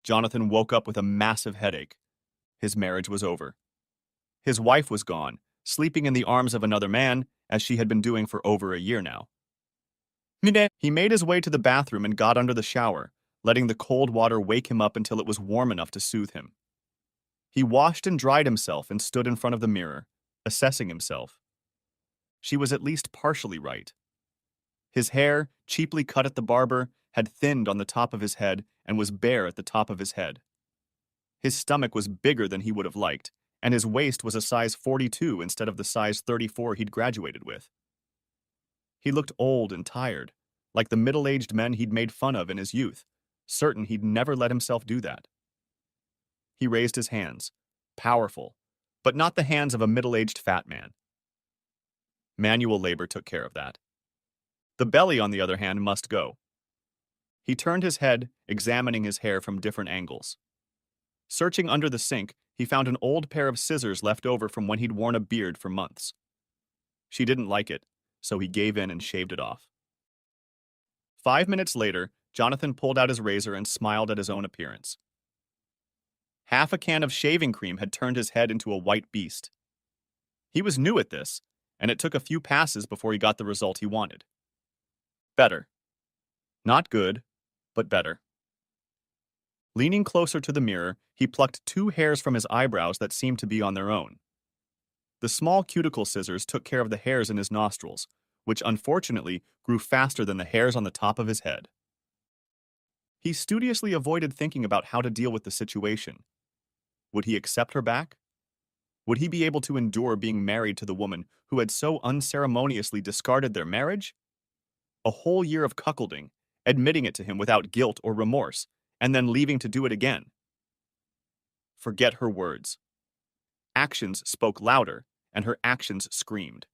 Jonathan woke up with a massive headache. His marriage was over. His wife was gone, sleeping in the arms of another man, as she had been doing for over a year now. He made his way to the bathroom and got under the shower, letting the cold water wake him up until it was warm enough to soothe him. He washed and dried himself and stood in front of the mirror, assessing himself. She was at least partially right. His hair, cheaply cut at the barber, had thinned on the top of his head and was bare at the top of his head. His stomach was bigger than he would have liked, and his waist was a size 42 instead of the size 34 he'd graduated with. He looked old and tired, like the middle-aged men he'd made fun of in his youth, certain he'd never let himself do that. He raised his hands, powerful, but not the hands of a middle-aged fat man. Manual labor took care of that. The belly, on the other hand, must go. He turned his head, examining his hair from different angles. Searching under the sink, he found an old pair of scissors left over from when he'd worn a beard for months. She didn't like it, so he gave in and shaved it off. 5 minutes later, Jonathan pulled out his razor and smiled at his own appearance. Half a can of shaving cream had turned his head into a white beast. He was new at this, and it took a few passes before he got the result he wanted. Better. Not good, but better. Leaning closer to the mirror, he plucked 2 hairs from his eyebrows that seemed to be on their own. The small cuticle scissors took care of the hairs in his nostrils, which unfortunately grew faster than the hairs on the top of his head. He studiously avoided thinking about how to deal with the situation. Would he accept her back? Would he be able to endure being married to the woman who had so unceremoniously discarded their marriage? A whole year of cuckolding, admitting it to him without guilt or remorse, and then leaving to do it again. Forget her words. Actions spoke louder, and her actions screamed.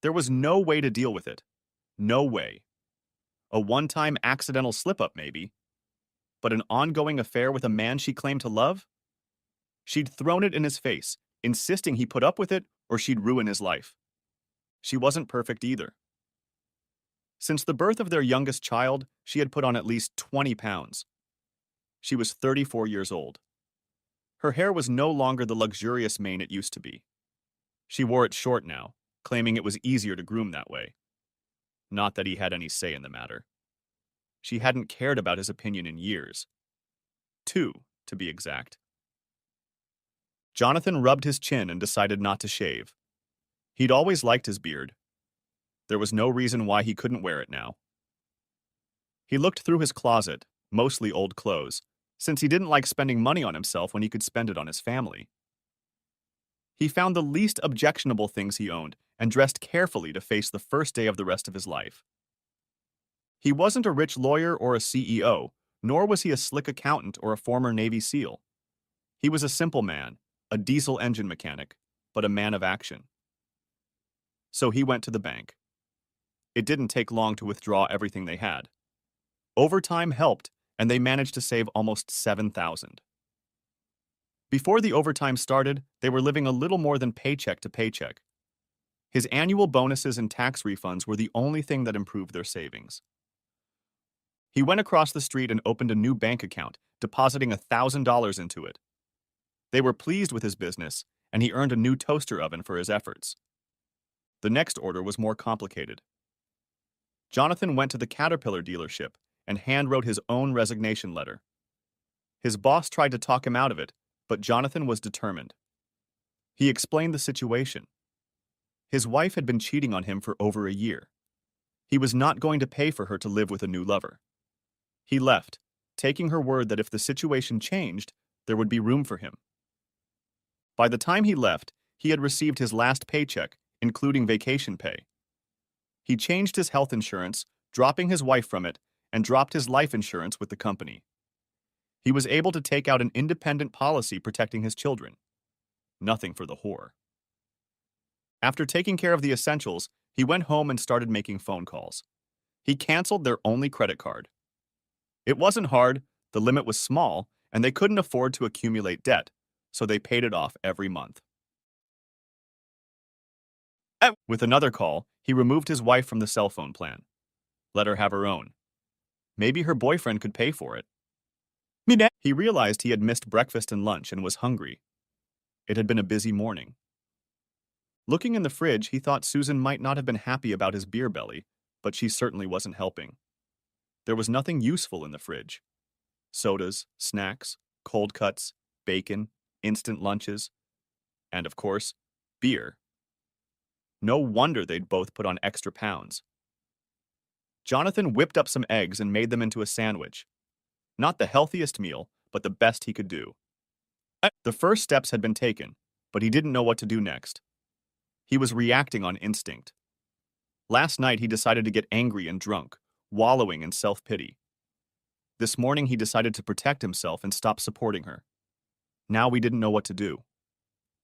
There was no way to deal with it. No way. A one-time accidental slip-up, maybe. But an ongoing affair with a man she claimed to love? She'd thrown it in his face, insisting he put up with it or she'd ruin his life. She wasn't perfect either. Since the birth of their youngest child, she had put on at least 20 pounds. She was 34 years old. Her hair was no longer the luxurious mane it used to be. She wore it short now, claiming it was easier to groom that way. Not that he had any say in the matter. She hadn't cared about his opinion in years. 2, to be exact. Jonathan rubbed his chin and decided not to shave. He'd always liked his beard. There was no reason why he couldn't wear it now. He looked through his closet, mostly old clothes, since he didn't like spending money on himself when he could spend it on his family. He found the least objectionable things he owned and dressed carefully to face the first day of the rest of his life. He wasn't a rich lawyer or a CEO, nor was he a slick accountant or a former Navy SEAL. He was a simple man, a diesel engine mechanic, but a man of action. So he went to the bank. It didn't take long to withdraw everything they had. Overtime helped, and they managed to save almost $7,000. Before the overtime started, they were living a little more than paycheck to paycheck. His annual bonuses and tax refunds were the only thing that improved their savings. He went across the street and opened a new bank account, depositing $1,000 into it. They were pleased with his business, and he earned a new toaster oven for his efforts. The next order was more complicated. Jonathan went to the Caterpillar dealership and handwrote his own resignation letter. His boss tried to talk him out of it, but Jonathan was determined. He explained the situation. His wife had been cheating on him for over a year. He was not going to pay for her to live with a new lover. He left, taking her word that if the situation changed, there would be room for him. By the time he left, he had received his last paycheck, including vacation pay. He changed his health insurance, dropping his wife from it, and dropped his life insurance with the company. He was able to take out an independent policy protecting his children. Nothing for the whore. After taking care of the essentials, he went home and started making phone calls. He canceled their only credit card. It wasn't hard, the limit was small, and they couldn't afford to accumulate debt, so they paid it off every month. With another call, he removed his wife from the cell phone plan. Let her have her own. Maybe her boyfriend could pay for it. He realized he had missed breakfast and lunch and was hungry. It had been a busy morning. Looking in the fridge, he thought Susan might not have been happy about his beer belly, but she certainly wasn't helping. There was nothing useful in the fridge. Sodas, snacks, cold cuts, bacon, instant lunches, and of course, beer. No wonder they'd both put on extra pounds. Jonathan whipped up some eggs and made them into a sandwich. Not the healthiest meal, but the best he could do. The first steps had been taken, but he didn't know what to do next. He was reacting on instinct. Last night he decided to get angry and drunk, wallowing in self-pity. This morning he decided to protect himself and stop supporting her. Now he didn't know what to do.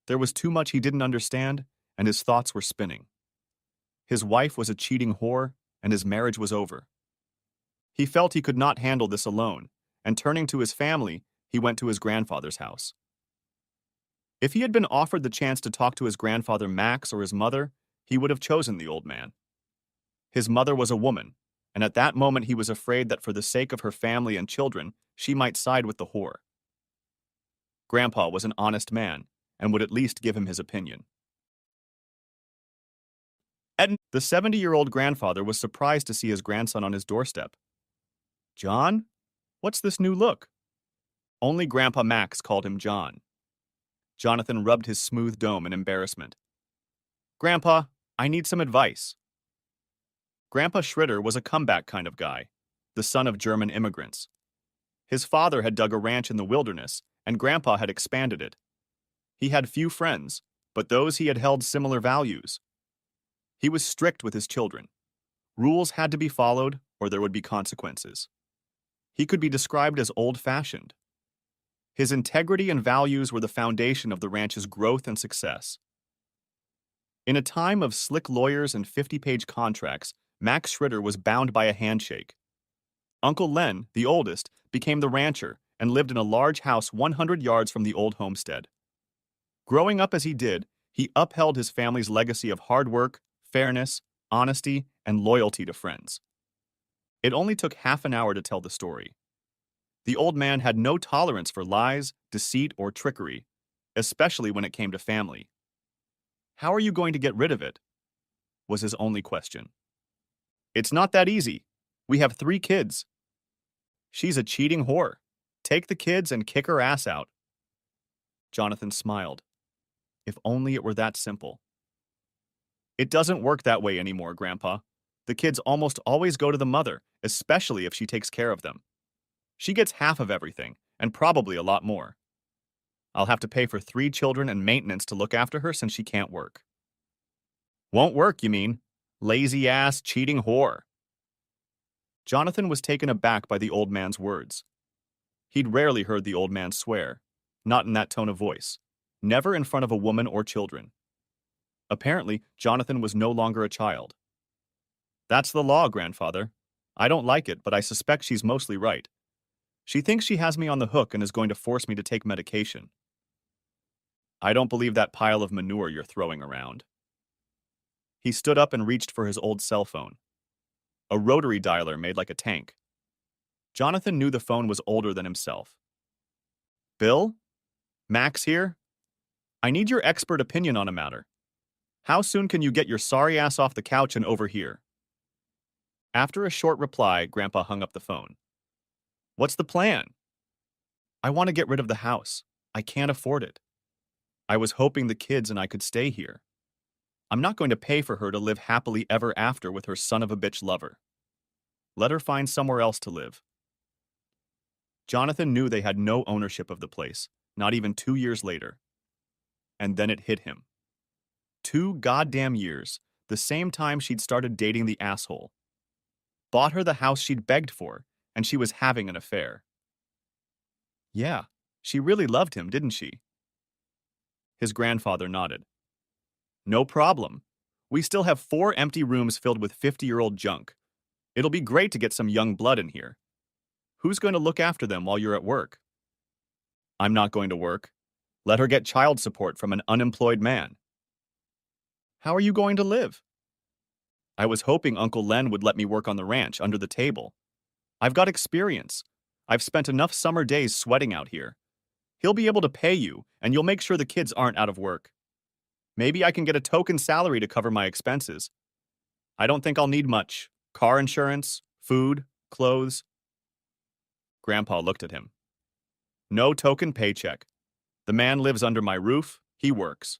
There was too much he didn't understand, and his thoughts were spinning. His wife was a cheating whore, and his marriage was over. He felt he could not handle this alone, and turning to his family, he went to his grandfather's house. If he had been offered the chance to talk to his grandfather Max or his mother, he would have chosen the old man. His mother was a woman, and at that moment he was afraid that for the sake of her family and children, she might side with the whore. Grandpa was an honest man, and would at least give him his opinion. The 70-year-old grandfather was surprised to see his grandson on his doorstep. "John? What's this new look?" Only Grandpa Max called him John. Jonathan rubbed his smooth dome in embarrassment. "Grandpa, I need some advice." Grandpa Schritter was a comeback kind of guy, the son of German immigrants. His father had dug a ranch in the wilderness, and Grandpa had expanded it. He had few friends, but those he had held similar values. He was strict with his children. Rules had to be followed, or there would be consequences. He could be described as old-fashioned. His integrity and values were the foundation of the ranch's growth and success. In a time of slick lawyers and 50-page contracts, Max Schritter was bound by a handshake. Uncle Len, the oldest, became the rancher and lived in a large house 100 yards from the old homestead. Growing up as he did, he upheld his family's legacy of hard work, fairness, honesty, and loyalty to friends. It only took half an hour to tell the story. The old man had no tolerance for lies, deceit, or trickery, especially when it came to family. "How are you going to get rid of it?" was his only question. "It's not that easy. We have 3 kids. She's a cheating whore. Take the kids and kick her ass out." Jonathan smiled. If only it were that simple. "It doesn't work that way anymore, Grandpa. The kids almost always go to the mother, especially if she takes care of them. She gets half of everything, and probably a lot more. I'll have to pay for 3 children and maintenance to look after her since she can't work." "Won't work, you mean? Lazy ass, cheating whore." Jonathan was taken aback by the old man's words. He'd rarely heard the old man swear, not in that tone of voice, never in front of a woman or children. Apparently, Jonathan was no longer a child. "That's the law, Grandfather. I don't like it, but I suspect she's mostly right. She thinks she has me on the hook and is going to force me to take medication." "I don't believe that pile of manure you're throwing around." He stood up and reached for his old cell phone. A rotary dialer made like a tank. Jonathan knew the phone was older than himself. "Bill? Max here? I need your expert opinion on a matter. How soon can you get your sorry ass off the couch and over here?" After a short reply, Grandpa hung up the phone. "What's the plan?" "I want to get rid of the house. I can't afford it. I was hoping the kids and I could stay here. I'm not going to pay for her to live happily ever after with her son of a bitch lover. Let her find somewhere else to live." Jonathan knew they had no ownership of the place, not even 2 years later. And then it hit him. 2 goddamn years, the same time she'd started dating the asshole. Bought her the house she'd begged for, and she was having an affair. Yeah, she really loved him, didn't she? His grandfather nodded. "No problem. We still have 4 empty rooms filled with 50-year-old junk. It'll be great to get some young blood in here. Who's going to look after them while you're at work?" "I'm not going to work. Let her get child support from an unemployed man." "How are you going to live?" "I was hoping Uncle Len would let me work on the ranch under the table. I've got experience. I've spent enough summer days sweating out here. He'll be able to pay you, and you'll make sure the kids aren't out of work. Maybe I can get a token salary to cover my expenses. I don't think I'll need much. Car insurance, food, clothes. Grandpa looked at him. No token paycheck. The man lives under my roof, he works.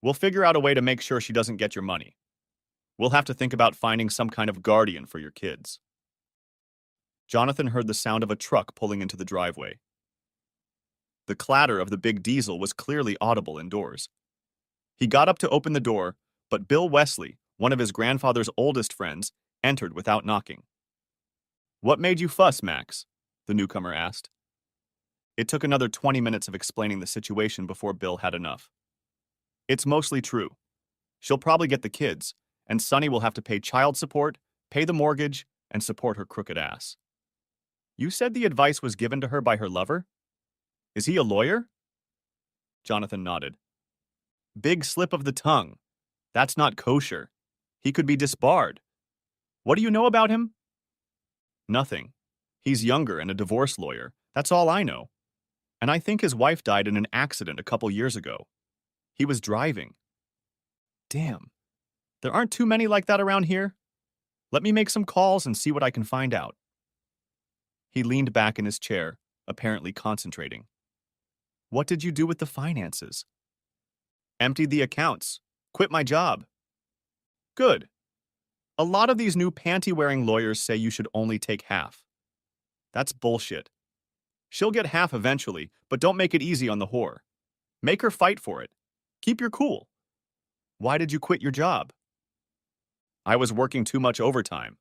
We'll figure out a way to make sure she doesn't get your money. We'll have to think about finding some kind of guardian for your kids. Jonathan heard the sound of a truck pulling into the driveway. The clatter of the big diesel was clearly audible indoors. He got up to open the door, but Bill Wesley, one of his grandfather's oldest friends, entered without knocking. What made you fuss, Max? The newcomer asked. It took another 20 minutes of explaining the situation before Bill had enough. It's mostly true. She'll probably get the kids, and Sunny will have to pay child support, pay the mortgage, and support her crooked ass. You said the advice was given to her by her lover? Is he a lawyer? Jonathan nodded. Big slip of the tongue. That's not kosher. He could be disbarred. What do you know about him? Nothing. He's younger and a divorce lawyer. That's all I know. And I think his wife died in an accident a couple years ago. He was driving. Damn. There aren't too many like that around here. Let me make some calls and see what I can find out. He leaned back in his chair, apparently concentrating. What did you do with the finances? Emptied the accounts. Quit my job. Good. A lot of these new panty-wearing lawyers say you should only take half. That's bullshit. She'll get half eventually, but don't make it easy on the whore. Make her fight for it. Keep your cool. Why did you quit your job? I was working too much overtime.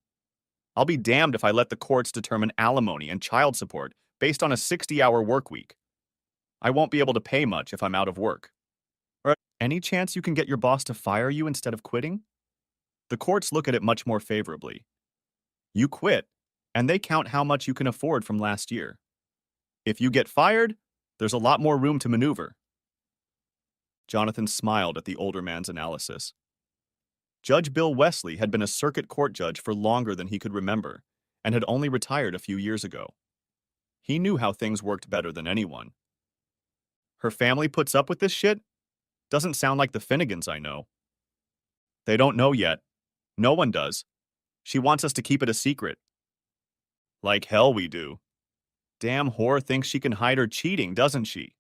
I'll be damned if I let the courts determine alimony and child support based on a 60-hour work week. I won't be able to pay much if I'm out of work. Any chance you can get your boss to fire you instead of quitting? The courts look at it much more favorably. You quit, and they count how much you can afford from last year. If you get fired, there's a lot more room to maneuver. Jonathan smiled at the older man's analysis. Judge Bill Wesley had been a circuit court judge for longer than he could remember, and had only retired a few years ago. He knew how things worked better than anyone. Her family puts up with this shit? Doesn't sound like the Finnegans I know. They don't know yet. No one does. She wants us to keep it a secret. Like hell we do. Damn whore thinks she can hide her cheating, doesn't she?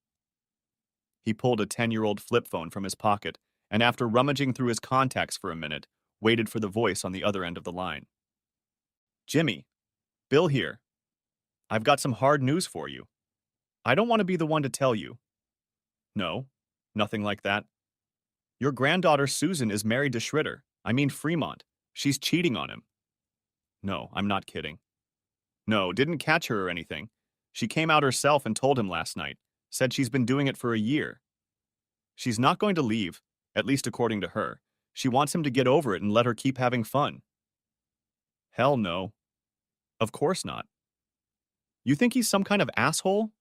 He pulled a 10-year-old flip phone from his pocket, and after rummaging through his contacts for a minute, waited for the voice on the other end of the line. Jimmy, Bill here. I've got some hard news for you. I don't want to be the one to tell you. No, nothing like that. Your granddaughter Susan is married to Schritter. I mean Fremont. She's cheating on him. No, I'm not kidding. No, didn't catch her or anything. She came out herself and told him last night. Said she's been doing it for a year. She's not going to leave, at least according to her. She wants him to get over it and let her keep having fun. Hell no. Of course not. You think he's some kind of asshole?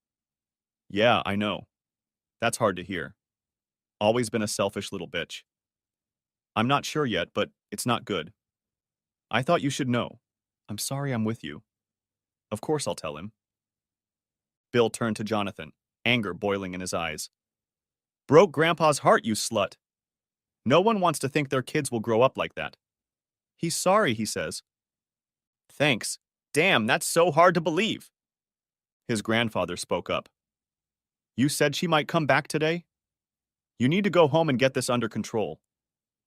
Yeah, I know. That's hard to hear. Always been a selfish little bitch. I'm not sure yet, but it's not good. I thought you should know. I'm sorry I'm with you. Of course I'll tell him. Bill turned to Jonathan, anger boiling in his eyes. Broke Grandpa's heart, you slut. No one wants to think their kids will grow up like that. He's sorry, he says. Thanks. Damn, that's so hard to believe. His grandfather spoke up. You said she might come back today? You need to go home and get this under control.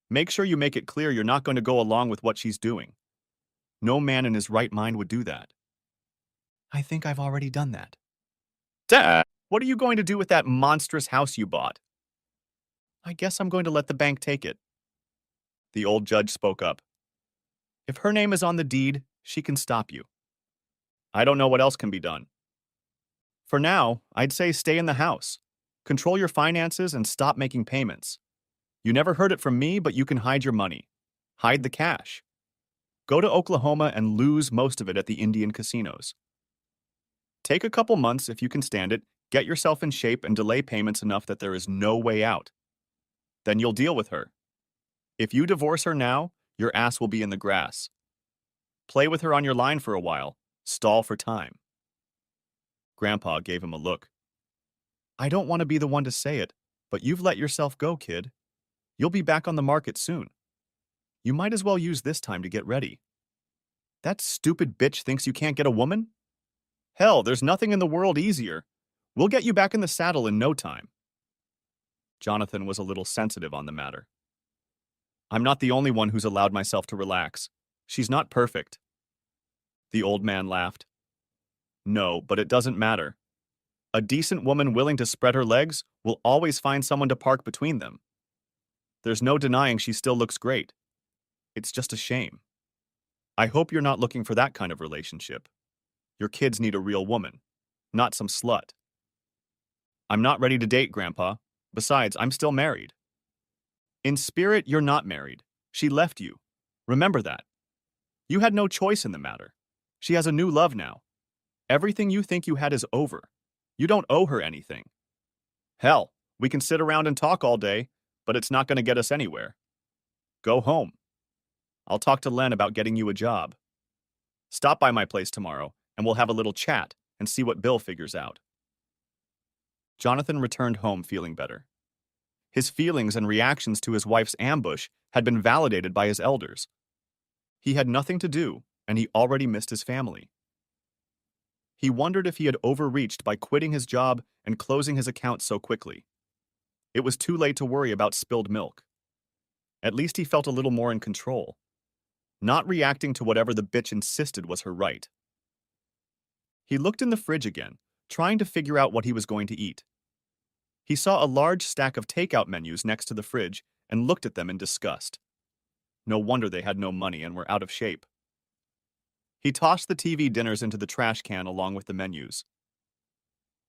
Make sure you make it clear you're not going to go along with what she's doing. No man in his right mind would do that. I think I've already done that. Dad, what are you going to do with that monstrous house you bought? I guess I'm going to let the bank take it. The old judge spoke up. If her name is on the deed, she can stop you. I don't know what else can be done. For now, I'd say stay in the house. Control your finances and stop making payments. You never heard it from me, but you can hide your money. Hide the cash. Go to Oklahoma and lose most of it at the Indian casinos. Take a couple months if you can stand it, get yourself in shape and delay payments enough that there is no way out. Then you'll deal with her. If you divorce her now, your ass will be in the grass. Play with her on your line for a while. Stall for time. Grandpa gave him a look. I don't want to be the one to say it, but you've let yourself go, kid. You'll be back on the market soon. You might as well use this time to get ready. That stupid bitch thinks you can't get a woman? Hell, there's nothing in the world easier. We'll get you back in the saddle in no time. Jonathan was a little sensitive on the matter. I'm not the only one who's allowed myself to relax. She's not perfect. The old man laughed. No, but it doesn't matter. A decent woman willing to spread her legs will always find someone to park between them. There's no denying she still looks great. It's just a shame. I hope you're not looking for that kind of relationship. Your kids need a real woman, not some slut. I'm not ready to date, Grandpa. Besides, I'm still married. In spirit, you're not married. She left you. Remember that. You had no choice in the matter. She has a new love now. Everything you think you had is over. You don't owe her anything. Hell, we can sit around and talk all day, but it's not going to get us anywhere. Go home. I'll talk to Len about getting you a job. Stop by my place tomorrow, and we'll have a little chat and see what Bill figures out. Jonathan returned home feeling better. His feelings and reactions to his wife's ambush had been validated by his elders. He had nothing to do, and he already missed his family. He wondered if he had overreached by quitting his job and closing his account so quickly. It was too late to worry about spilled milk. At least he felt a little more in control, not reacting to whatever the bitch insisted was her right. He looked in the fridge again, trying to figure out what he was going to eat. He saw a large stack of takeout menus next to the fridge and looked at them in disgust. No wonder they had no money and were out of shape. He tossed the TV dinners into the trash can along with the menus.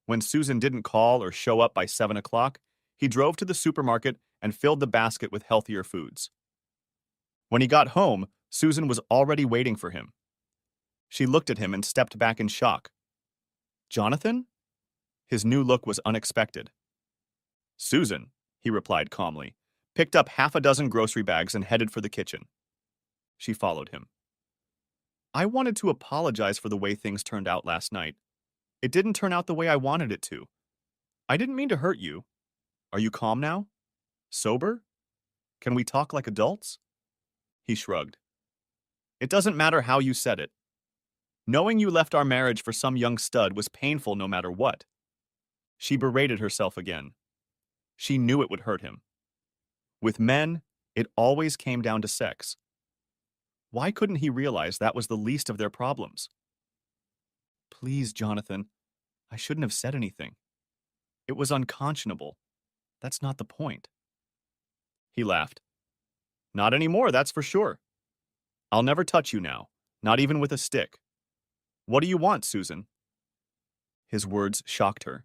When Susan didn't call or show up by 7 o'clock, he drove to the supermarket and filled the basket with healthier foods. When he got home, Susan was already waiting for him. She looked at him and stepped back in shock. Jonathan? His new look was unexpected. Susan, he replied calmly, picked up half a dozen grocery bags and headed for the kitchen. She followed him. I wanted to apologize for the way things turned out last night. It didn't turn out the way I wanted it to. I didn't mean to hurt you. Are you calm now? Sober? Can we talk like adults? He shrugged. It doesn't matter how you said it. Knowing you left our marriage for some young stud was painful no matter what. She berated herself again. She knew it would hurt him. With men, it always came down to sex. Why couldn't he realize that was the least of their problems? Please, Jonathan, I shouldn't have said anything. It was unconscionable. That's not the point. He laughed. Not anymore, that's for sure. I'll never touch you now, not even with a stick. What do you want, Susan? His words shocked her.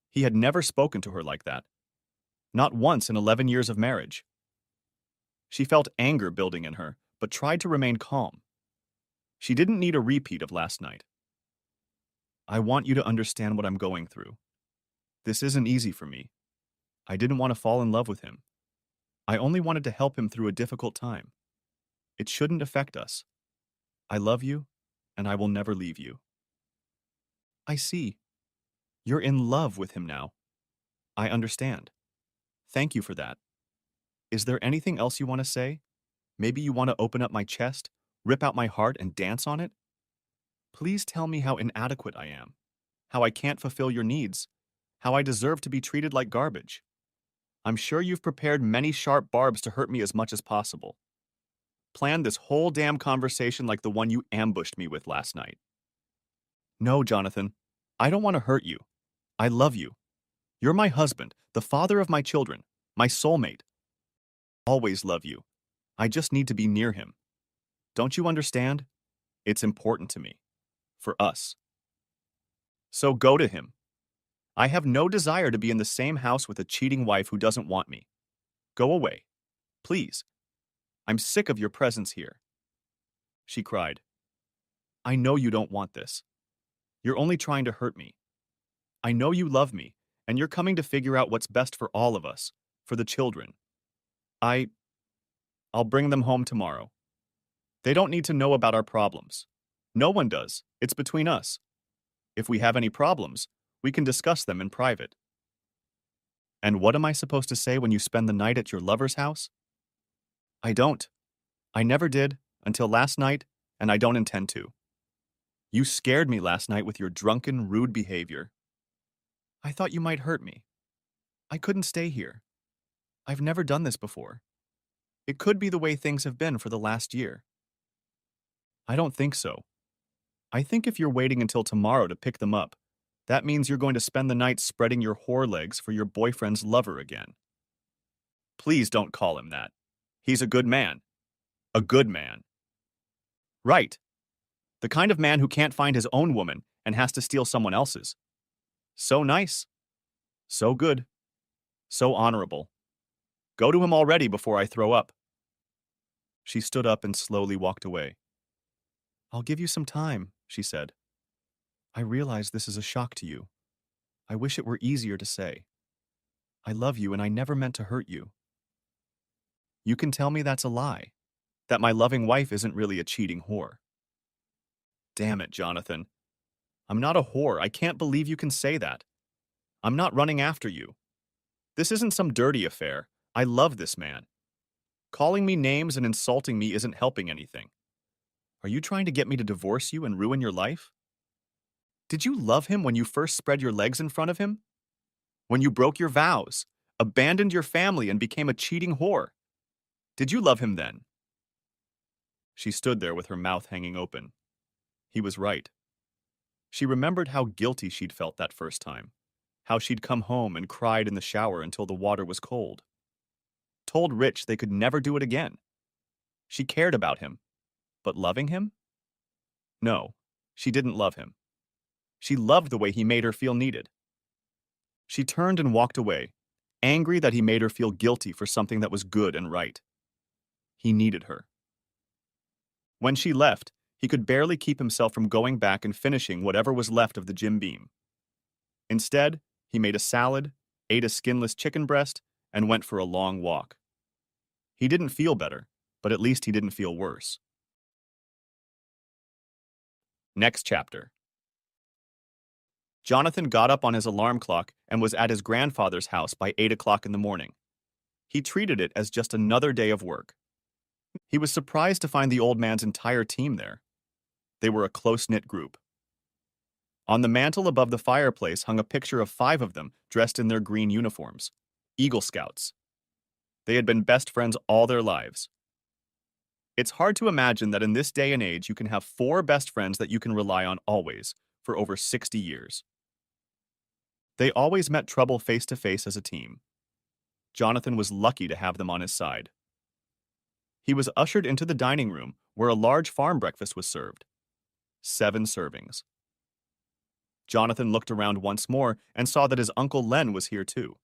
He had never spoken to her like that. Not once in 11 years of marriage. She felt anger building in her, but tried to remain calm. She didn't need a repeat of last night. I want you to understand what I'm going through. This isn't easy for me. I didn't want to fall in love with him. I only wanted to help him through a difficult time. It shouldn't affect us. I love you, and I will never leave you. I see. You're in love with him now. I understand. Thank you for that. Is there anything else you want to say? Maybe you want to open up my chest, rip out my heart, and dance on it? Please tell me how inadequate I am, how I can't fulfill your needs, how I deserve to be treated like garbage. I'm sure you've prepared many sharp barbs to hurt me as much as possible. Plan this whole damn conversation like the one you ambushed me with last night. No, Jonathan, I don't want to hurt you. I love you. You're my husband, the father of my children, my soulmate. Always love you. I just need to be near him. Don't you understand? It's important to me. For us. So go to him. I have no desire to be in the same house with a cheating wife who doesn't want me. Go away. Please. I'm sick of your presence here. She cried. I know you don't want this. You're only trying to hurt me. I know you love me, and you're coming to figure out what's best for all of us, for the children. I'll bring them home tomorrow. They don't need to know about our problems. No one does. It's between us. If we have any problems, we can discuss them in private. And what am I supposed to say when you spend the night at your lover's house? I don't. I never did, until last night, and I don't intend to. You scared me last night with your drunken, rude behavior. I thought you might hurt me. I couldn't stay here. I've never done this before. It could be the way things have been for the last year. I don't think so. I think if you're waiting until tomorrow to pick them up, that means you're going to spend the night spreading your whore legs for your boyfriend's lover again. Please don't call him that. He's a good man. A good man. Right. The kind of man who can't find his own woman and has to steal someone else's. So nice. So good. So honorable. Go to him already before I throw up. She stood up and slowly walked away. I'll give you some time, she said. I realize this is a shock to you. I wish it were easier to say. I love you and I never meant to hurt you. You can tell me that's a lie, that my loving wife isn't really a cheating whore. Damn it, Jonathan. I'm not a whore. I can't believe you can say that. I'm not running after you. This isn't some dirty affair. I love this man. Calling me names and insulting me isn't helping anything. Are you trying to get me to divorce you and ruin your life? Did you love him when you first spread your legs in front of him? When you broke your vows, abandoned your family, and became a cheating whore? Did you love him then? She stood there with her mouth hanging open. He was right. She remembered how guilty she'd felt that first time, how she'd come home and cried in the shower until the water was cold. Told Rich they could never do it again. She cared about him, but loving him? No, she didn't love him. She loved the way he made her feel needed. She turned and walked away, angry that he made her feel guilty for something that was good and right. He needed her. When she left, he could barely keep himself from going back and finishing whatever was left of the Jim Beam. Instead, he made a salad, ate a skinless chicken breast, and went for a long walk. He didn't feel better, but at least he didn't feel worse. Next chapter. Jonathan got up on his alarm clock and was at his grandfather's house by 8 o'clock in the morning. He treated it as just another day of work. He was surprised to find the old man's entire team there. They were a close-knit group. On the mantel above the fireplace hung a picture of 5 of them dressed in their green uniforms, Eagle Scouts. They had been best friends all their lives. It's hard to imagine that in this day and age you can have 4 best friends that you can rely on always, for over 60 years. They always met trouble face to face as a team. Jonathan was lucky to have them on his side. He was ushered into the dining room where a large farm breakfast was served. 7 servings. Jonathan looked around once more and saw that his Uncle Len was here too.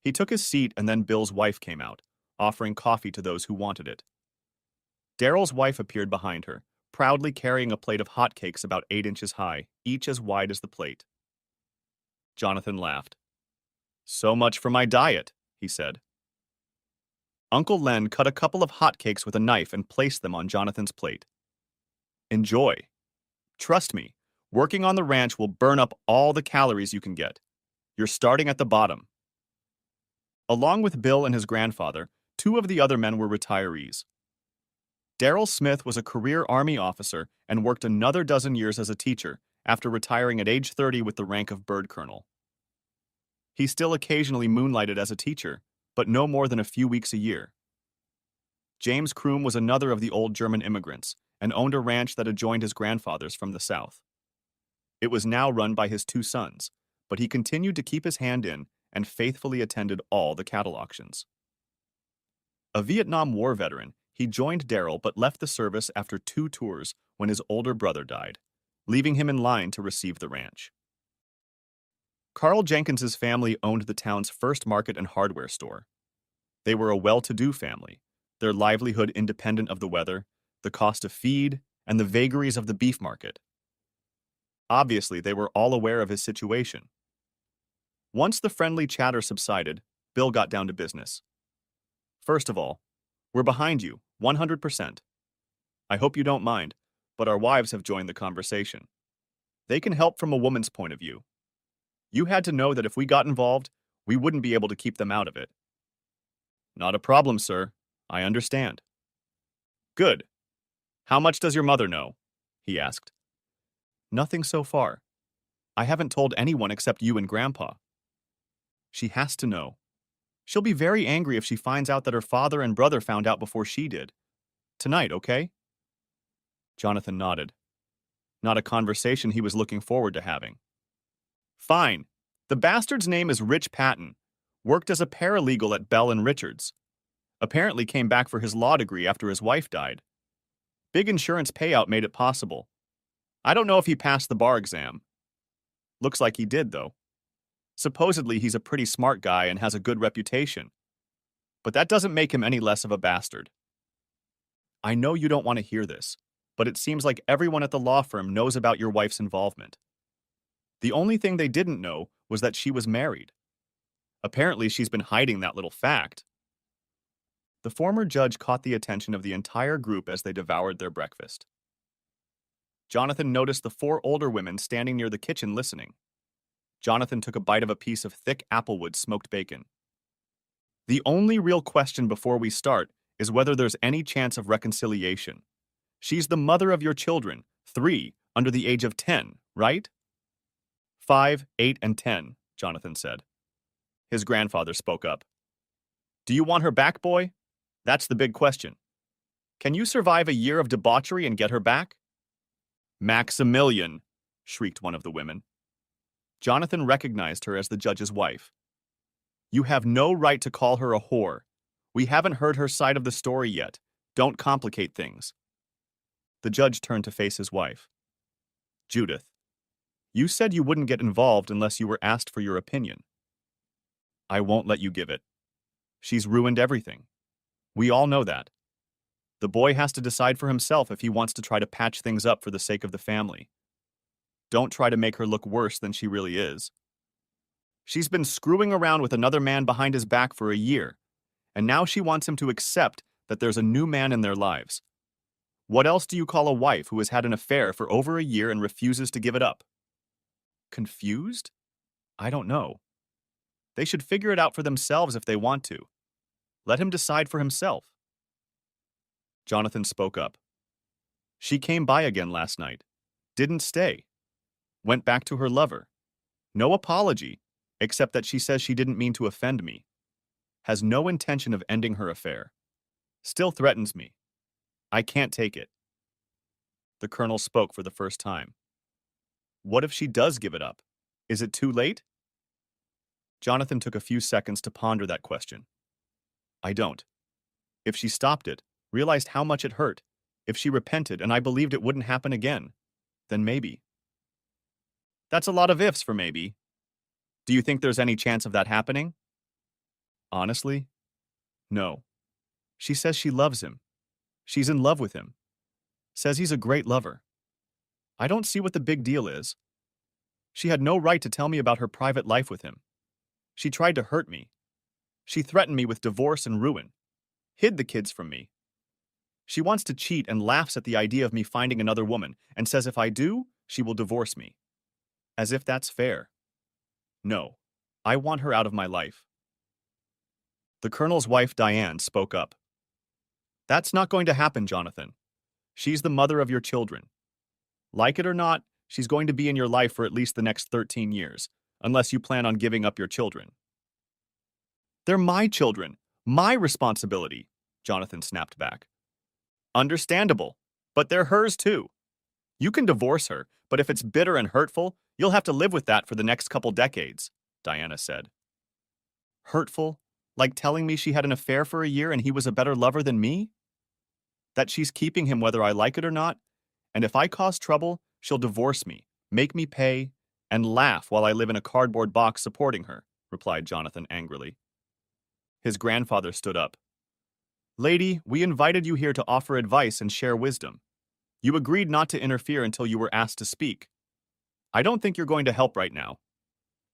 He took his seat and then Bill's wife came out, offering coffee to those who wanted it. Daryl's wife appeared behind her, proudly carrying a plate of hotcakes about 8 inches high, each as wide as the plate. Jonathan laughed. So much for my diet, he said. Uncle Len cut a couple of hotcakes with a knife and placed them on Jonathan's plate. Enjoy. Trust me, working on the ranch will burn up all the calories you can get. You're starting at the bottom. Along with Bill and his grandfather, 2 of the other men were retirees. Daryl Smith was a career Army officer and worked another dozen years as a teacher after retiring at age 30 with the rank of bird colonel. He still occasionally moonlighted as a teacher, but no more than a few weeks a year. James Kroom was another of the old German immigrants and owned a ranch that adjoined his grandfather's from the south. It was now run by his 2 sons, but he continued to keep his hand in and faithfully attended all the cattle auctions. A Vietnam War veteran, he joined Daryl but left the service after 2 tours when his older brother died, leaving him in line to receive the ranch. Carl Jenkins's family owned the town's first market and hardware store. They were a well-to-do family, their livelihood independent of the weather, the cost of feed, and the vagaries of the beef market. Obviously, they were all aware of his situation. Once the friendly chatter subsided, Bill got down to business. First of all, we're behind you, 100%. I hope you don't mind, but our wives have joined the conversation. They can help from a woman's point of view. You had to know that if we got involved, we wouldn't be able to keep them out of it. Not a problem, sir. I understand. Good. How much does your mother know? He asked. Nothing so far. I haven't told anyone except you and Grandpa. She has to know. She'll be very angry if she finds out that her father and brother found out before she did. Tonight, okay? Jonathan nodded. Not a conversation he was looking forward to having. Fine. The bastard's name is Rich Patton. Worked as a paralegal at Bell and Richards. Apparently came back for his law degree after his wife died. Big insurance payout made it possible. I don't know if he passed the bar exam. Looks like he did, though. Supposedly he's a pretty smart guy and has a good reputation. But that doesn't make him any less of a bastard. I know you don't want to hear this, but it seems like everyone at the law firm knows about your wife's involvement. The only thing they didn't know was that she was married. Apparently she's been hiding that little fact. The former judge caught the attention of the entire group as they devoured their breakfast. Jonathan noticed the 4 older women standing near the kitchen listening. Jonathan took a bite of a piece of thick applewood smoked bacon. The only real question before we start is whether there's any chance of reconciliation. She's the mother of your children, 3, under the age of 10, right? 5, 8, and 10, Jonathan said. His grandfather spoke up. Do you want her back, boy? That's the big question. Can you survive a year of debauchery and get her back? Maximilian, shrieked one of the women. Jonathan recognized her as the judge's wife. You have no right to call her a whore. We haven't heard her side of the story yet. Don't complicate things. The judge turned to face his wife. Judith, you said you wouldn't get involved unless you were asked for your opinion. I won't let you give it. She's ruined everything. We all know that. The boy has to decide for himself if he wants to try to patch things up for the sake of the family. Don't try to make her look worse than she really is. She's been screwing around with another man behind his back for a year, and now she wants him to accept that there's a new man in their lives. What else do you call a wife who has had an affair for over a year and refuses to give it up? Confused? I don't know. They should figure it out for themselves if they want to. Let him decide for himself. Jonathan spoke up. She came by again last night. Didn't stay. Went back to her lover. No apology, except that she says she didn't mean to offend me. Has no intention of ending her affair. Still threatens me. I can't take it. The colonel spoke for the first time. What if she does give it up? Is it too late? Jonathan took a few seconds to ponder that question. I don't. If she stopped it, realized how much it hurt, if she repented and I believed it wouldn't happen again, then maybe. That's a lot of ifs for maybe. Do you think there's any chance of that happening? Honestly, no. She says she loves him. She's in love with him. Says he's a great lover. I don't see what the big deal is. She had no right to tell me about her private life with him. She tried to hurt me. She threatened me with divorce and ruin. Hid the kids from me. She wants to cheat and laughs at the idea of me finding another woman and says if I do, she will divorce me. As if that's fair. No, I want her out of my life. The colonel's wife, Diane, spoke up. That's not going to happen, Jonathan. She's the mother of your children. Like it or not, she's going to be in your life for at least the next 13 years, unless you plan on giving up your children. They're my children, my responsibility, Jonathan snapped back. Understandable, but they're hers too. You can divorce her, but if it's bitter and hurtful, you'll have to live with that for the next couple decades, Diana said. Hurtful? Like telling me she had an affair for a year and he was a better lover than me? That she's keeping him whether I like it or not, and if I cause trouble, she'll divorce me, make me pay, and laugh while I live in a cardboard box supporting her, replied Jonathan angrily. His grandfather stood up. Lady, we invited you here to offer advice and share wisdom. You agreed not to interfere until you were asked to speak. I don't think you're going to help right now.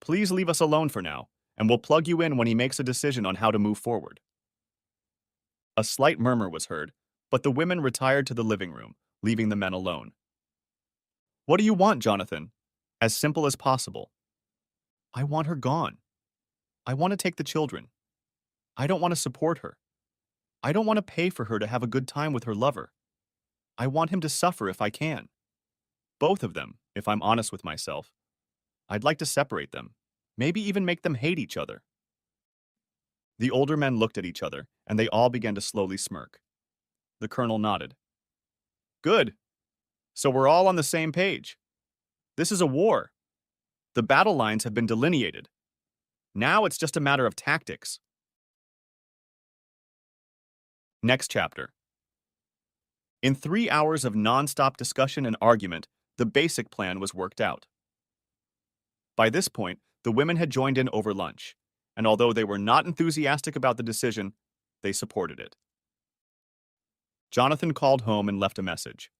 Please leave us alone for now, and we'll plug you in when he makes a decision on how to move forward. A slight murmur was heard, but the women retired to the living room, leaving the men alone. What do you want, Jonathan? As simple as possible. I want her gone. I want to take the children. I don't want to support her. I don't want to pay for her to have a good time with her lover. I want him to suffer if I can. Both of them, if I'm honest with myself. I'd like to separate them. Maybe even make them hate each other. The older men looked at each other, and they all began to slowly smirk. The colonel nodded. Good. So we're all on the same page. This is a war. The battle lines have been delineated. Now it's just a matter of tactics. Next chapter. In 3 hours of non-stop discussion and argument, the basic plan was worked out. By this point, the women had joined in over lunch, and although they were not enthusiastic about the decision, they supported it. Jonathan called home and left a message.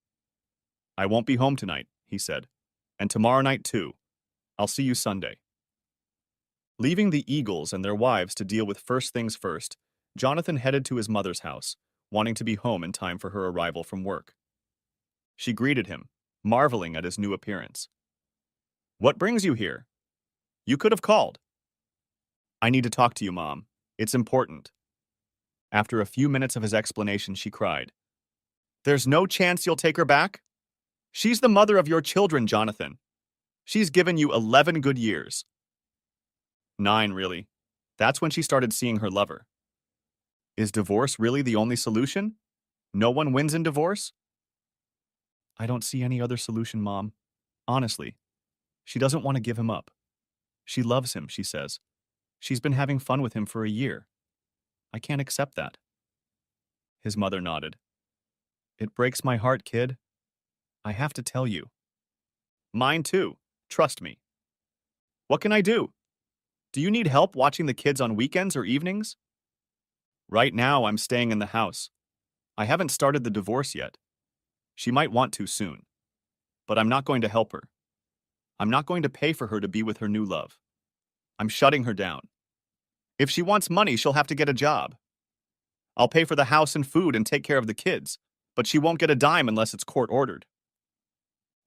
I won't be home tonight, he said, and tomorrow night too. I'll see you Sunday. Leaving the Eagles and their wives to deal with first things first, Jonathan headed to his mother's house, wanting to be home in time for her arrival from work. She greeted him, marveling at his new appearance. What brings you here? You could have called. I need to talk to you, Mom. It's important. After a few minutes of his explanation, she cried. There's no chance you'll take her back? She's the mother of your children, Jonathan. She's given you 11 good years. 9, really. That's when she started seeing her lover. Is divorce really the only solution? No one wins in divorce? I don't see any other solution, Mom. Honestly. She doesn't want to give him up. She loves him, she says. She's been having fun with him for a year. I can't accept that. His mother nodded. It breaks my heart, kid. I have to tell you. Mine too. Trust me. What can I do? Do you need help watching the kids on weekends or evenings? Right now, I'm staying in the house. I haven't started the divorce yet. She might want to soon. But I'm not going to help her. I'm not going to pay for her to be with her new love. I'm shutting her down. If she wants money, she'll have to get a job. I'll pay for the house and food and take care of the kids, but she won't get a dime unless it's court-ordered.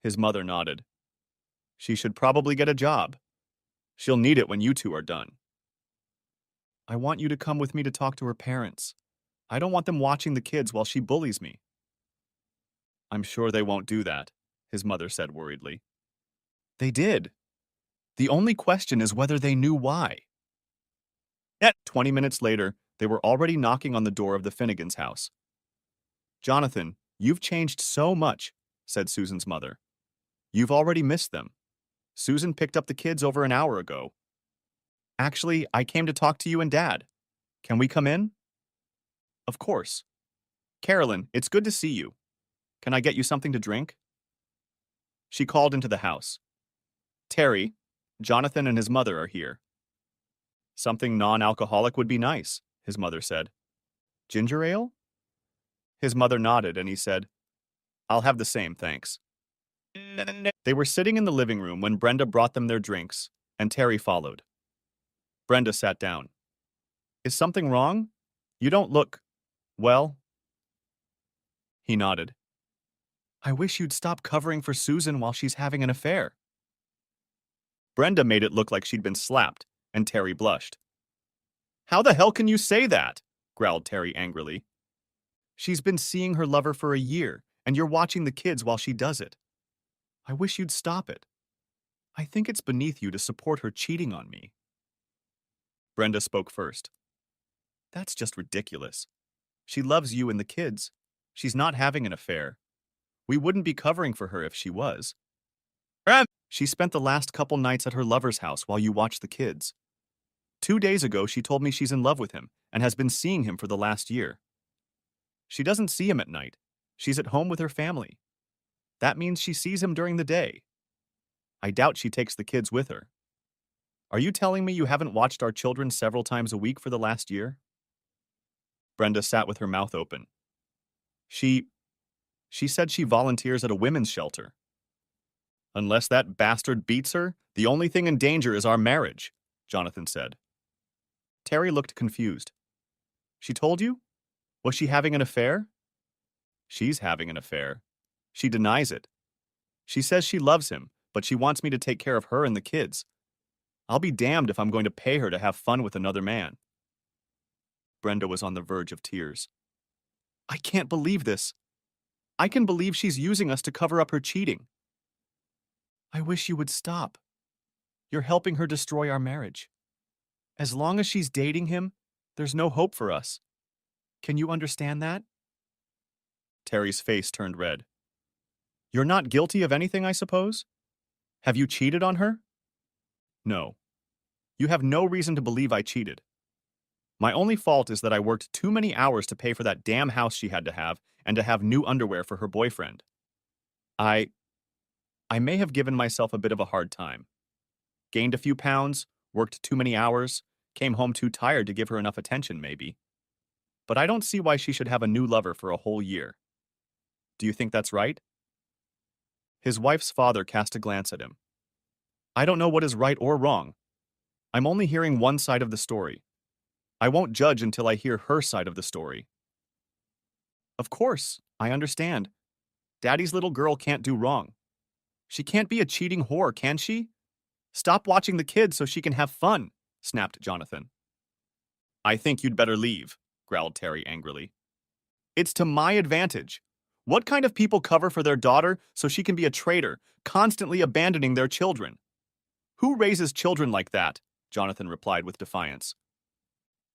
His mother nodded. She should probably get a job. She'll need it when you two are done. I want you to come with me to talk to her parents. I don't want them watching the kids while she bullies me. I'm sure they won't do that, his mother said worriedly. They did. The only question is whether they knew why. Yet 20 minutes later, they were already knocking on the door of the Finnegans' house. Jonathan, you've changed so much, said Susan's mother. You've already missed them. Susan picked up the kids over an hour ago. Actually, I came to talk to you and Dad. Can we come in? Of course. Carolyn, it's good to see you. Can I get you something to drink? She called into the house. Terry, Jonathan and his mother are here. Something non-alcoholic would be nice, his mother said. Ginger ale? His mother nodded and he said, I'll have the same, thanks. They were sitting in the living room when Brenda brought them their drinks, and Terry followed. Brenda sat down. Is something wrong? You don't look, well. He nodded. I wish you'd stop covering for Susan while she's having an affair. Brenda made it look like she'd been slapped, and Terry blushed. How the hell can you say that? Growled Terry angrily. She's been seeing her lover for a year, and you're watching the kids while she does it. I wish you'd stop it. I think it's beneath you to support her cheating on me. Brenda spoke first. That's just ridiculous. She loves you and the kids. She's not having an affair. We wouldn't be covering for her if she was. She spent the last couple nights at her lover's house while you watched the kids. 2 days ago, she told me she's in love with him and has been seeing him for the last year. She doesn't see him at night. She's at home with her family. That means she sees him during the day. I doubt she takes the kids with her. Are you telling me you haven't watched our children several times a week for the last year? Brenda sat with her mouth open. She said she volunteers at a women's shelter. Unless that bastard beats her, the only thing in danger is our marriage, Jonathan said. Terry looked confused. She told you? Was she having an affair? She's having an affair. She denies it. She says she loves him, but she wants me to take care of her and the kids. I'll be damned if I'm going to pay her to have fun with another man. Brenda was on the verge of tears. I can't believe this. I can believe she's using us to cover up her cheating. I wish you would stop. You're helping her destroy our marriage. As long as she's dating him, there's no hope for us. Can you understand that? Terry's face turned red. You're not guilty of anything, I suppose? Have you cheated on her? No. You have no reason to believe I cheated. My only fault is that I worked too many hours to pay for that damn house she had to have and to have new underwear for her boyfriend. I may have given myself a bit of a hard time. Gained a few pounds, worked too many hours, came home too tired to give her enough attention, maybe. But I don't see why she should have a new lover for a whole year. Do you think that's right? His wife's father cast a glance at him. I don't know what is right or wrong. I'm only hearing one side of the story. I won't judge until I hear her side of the story. Of course, I understand. Daddy's little girl can't do wrong. She can't be a cheating whore, can she? Stop watching the kids so she can have fun, snapped Jonathan. I think you'd better leave, growled Terry angrily. It's to my advantage. What kind of people cover for their daughter so she can be a traitor, constantly abandoning their children? Who raises children like that? Jonathan replied with defiance.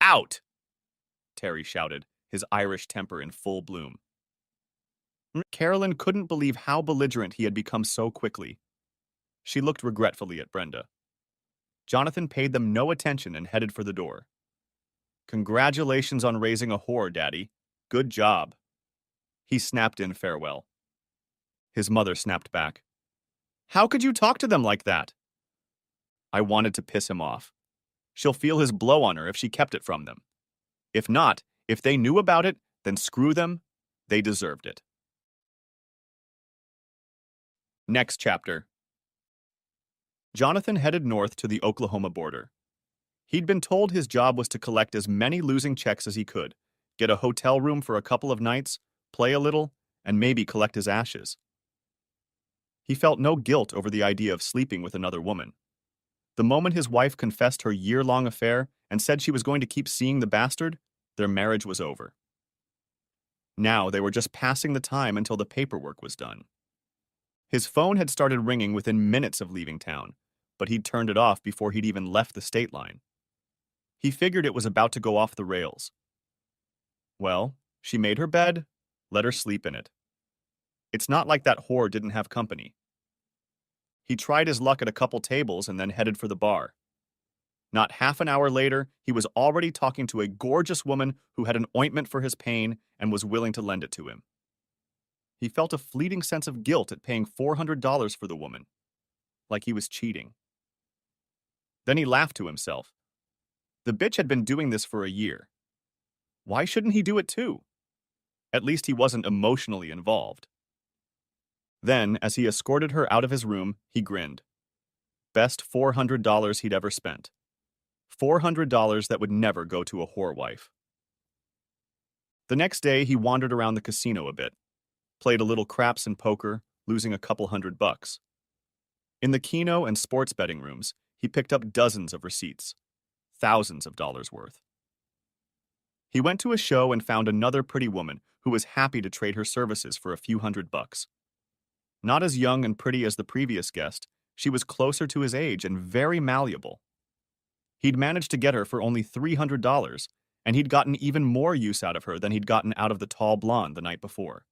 Out! Terry shouted, his Irish temper in full bloom. Carolyn couldn't believe how belligerent he had become so quickly. She looked regretfully at Brenda. Jonathan paid them no attention and headed for the door. Congratulations on raising a whore, Daddy. Good job. He snapped in farewell. His mother snapped back. How could you talk to them like that? I wanted to piss him off. She'll feel his blow on her if she kept it from them. If not, if they knew about it, then screw them. They deserved it. Next chapter. Jonathan headed north to the Oklahoma border. He'd been told his job was to collect as many losing checks as he could, get a hotel room for a couple of nights, play a little, and maybe collect his ashes. He felt no guilt over the idea of sleeping with another woman. The moment his wife confessed her year-long affair and said she was going to keep seeing the bastard, their marriage was over. Now they were just passing the time until the paperwork was done. His phone had started ringing within minutes of leaving town, but he'd turned it off before he'd even left the state line. He figured it was about to go off the rails. Well, she made her bed, let her sleep in it. It's not like that whore didn't have company. He tried his luck at a couple tables and then headed for the bar. Not half an hour later, he was already talking to a gorgeous woman who had an ointment for his pain and was willing to lend it to him. He felt a fleeting sense of guilt at paying $400 for the woman, like he was cheating. Then he laughed to himself. The bitch had been doing this for a year. Why shouldn't he do it too? At least he wasn't emotionally involved. Then, as he escorted her out of his room, he grinned. Best $400 he'd ever spent. $400 that would never go to a whore wife. The next day, he wandered around the casino a bit, played a little craps and poker, losing a couple $100. In the keno and sports betting rooms, he picked up dozens of receipts, thousands of dollars worth. He went to a show and found another pretty woman who was happy to trade her services for a few $100. Not as young and pretty as the previous guest, she was closer to his age and very malleable. He'd managed to get her for only $300, and he'd gotten even more use out of her than he'd gotten out of the tall blonde the night before.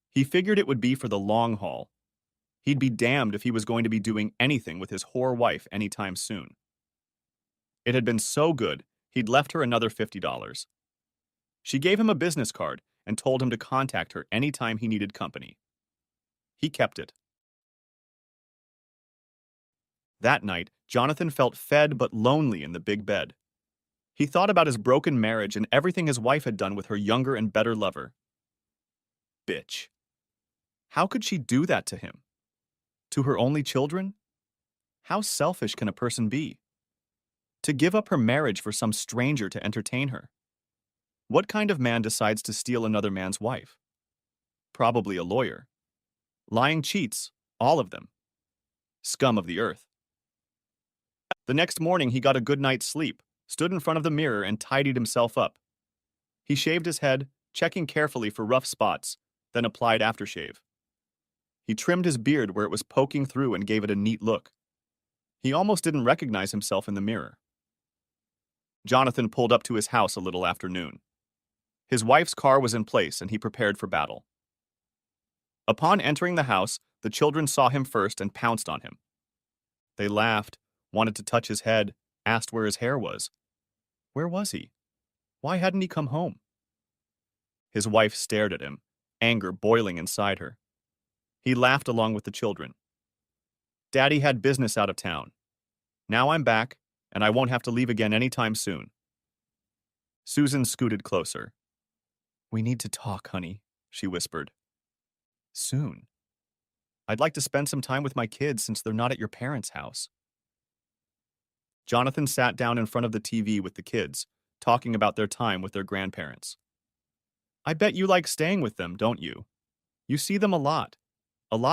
He figured it would be for the long haul. He'd be damned if he was going to be doing anything with his whore wife anytime soon. It had been so good, he'd left her another $50. She gave him a business card and told him to contact her anytime he needed company. He kept it. That night, Jonathan felt fed but lonely in the big bed. He thought about his broken marriage and everything his wife had done with her younger and better lover. Bitch. How could she do that to him? To her only children? How selfish can a person be? To give up her marriage for some stranger to entertain her? What kind of man decides to steal another man's wife? Probably a lawyer. Lying cheats, all of them. Scum of the earth. The next morning, he got a good night's sleep, stood in front of the mirror, and tidied himself up. He shaved his head, checking carefully for rough spots, then applied aftershave. He trimmed his beard where it was poking through and gave it a neat look. He almost didn't recognize himself in the mirror. Jonathan pulled up to his house a little after noon. His wife's car was in place and he prepared for battle. Upon entering the house, the children saw him first and pounced on him. They laughed, wanted to touch his head, asked where his hair was. Where was he? Why hadn't he come home? His wife stared at him, anger boiling inside her. He laughed along with the children. Daddy had business out of town. Now I'm back, and I won't have to leave again anytime soon. Susan scooted closer. We need to talk, honey, she whispered. Soon. I'd like to spend some time with my kids since they're not at your parents' house. Jonathan sat down in front of the TV with the kids, talking about their time with their grandparents. I bet you like staying with them, don't you? You see them a lot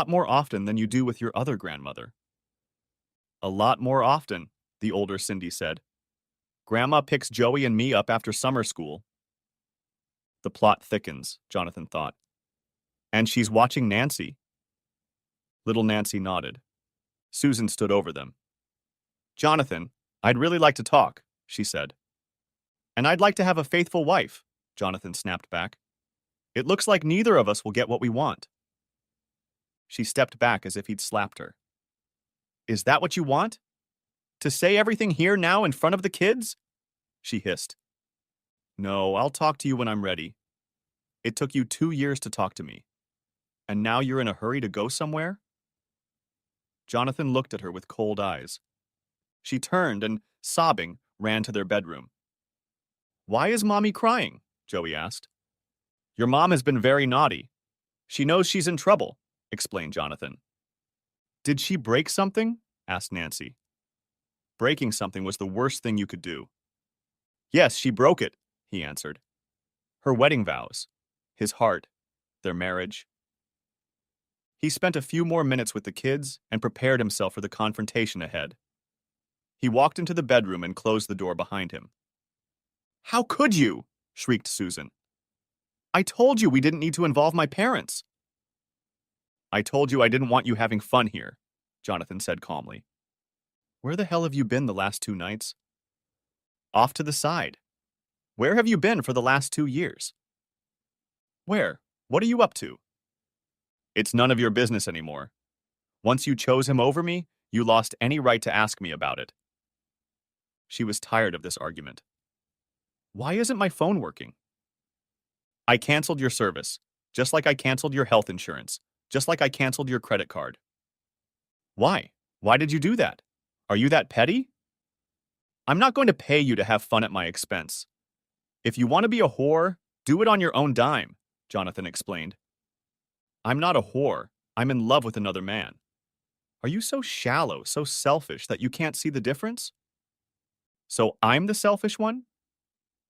more often than you do with your other grandmother. A lot more often, the older Cindy said. Grandma picks Joey and me up after summer school. The plot thickens, Jonathan thought. And she's watching Nancy. Little Nancy nodded. Susan stood over them. Jonathan, I'd really like to talk, she said. And I'd like to have a faithful wife, Jonathan snapped back. It looks like neither of us will get what we want. She stepped back as if he'd slapped her. Is that what you want? To say everything here now in front of the kids? She hissed. No, I'll talk to you when I'm ready. It took you 2 years to talk to me. And now you're in a hurry to go somewhere? Jonathan looked at her with cold eyes. She turned and, sobbing, ran to their bedroom. Why is Mommy crying? Joey asked. Your mom has been very naughty. She knows she's in trouble, explained Jonathan. Did she break something? Asked Nancy. Breaking something was the worst thing you could do. Yes, she broke it, he answered. Her wedding vows, his heart, their marriage. He spent a few more minutes with the kids and prepared himself for the confrontation ahead. He walked into the bedroom and closed the door behind him. How could you? Shrieked Susan. I told you we didn't need to involve my parents. I told you I didn't want you having fun here, Jonathan said calmly. Where the hell have you been the last 2 nights? Off to the side. Where have you been for the last 2 years? Where? What are you up to? It's none of your business anymore. Once you chose him over me, you lost any right to ask me about it. She was tired of this argument. Why isn't my phone working? I canceled your service, just like I canceled your health insurance, just like I canceled your credit card. Why? Why did you do that? Are you that petty? I'm not going to pay you to have fun at my expense. If you want to be a whore, do it on your own dime, Jonathan explained. I'm not a whore. I'm in love with another man. Are you so shallow, so selfish that you can't see the difference? So I'm the selfish one?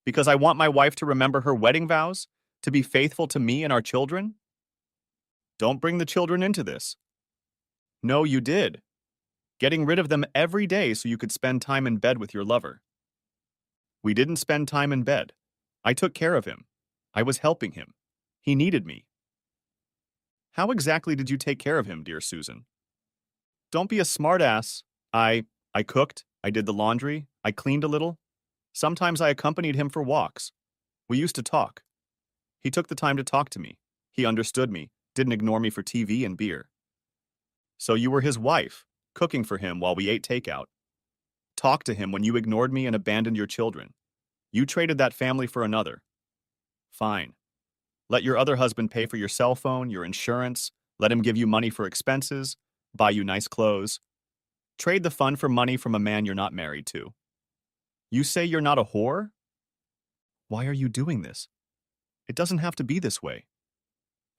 Because I want my wife to remember her wedding vows, to be faithful to me and our children? Don't bring the children into this. No, you did. Getting rid of them every day so you could spend time in bed with your lover. We didn't spend time in bed. I took care of him. I was helping him. He needed me. How exactly did you take care of him, dear Susan? Don't be a smartass. I cooked, I did the laundry, I cleaned a little. Sometimes I accompanied him for walks. We used to talk. He took the time to talk to me. He understood me, didn't ignore me for TV and beer. So you were his wife, cooking for him while we ate takeout. Talked to him when you ignored me and abandoned your children. You traded that family for another. Fine. Let your other husband pay for your cell phone, your insurance, let him give you money for expenses, buy you nice clothes. Trade the fun for money from a man you're not married to. You say you're not a whore? Why are you doing this? It doesn't have to be this way.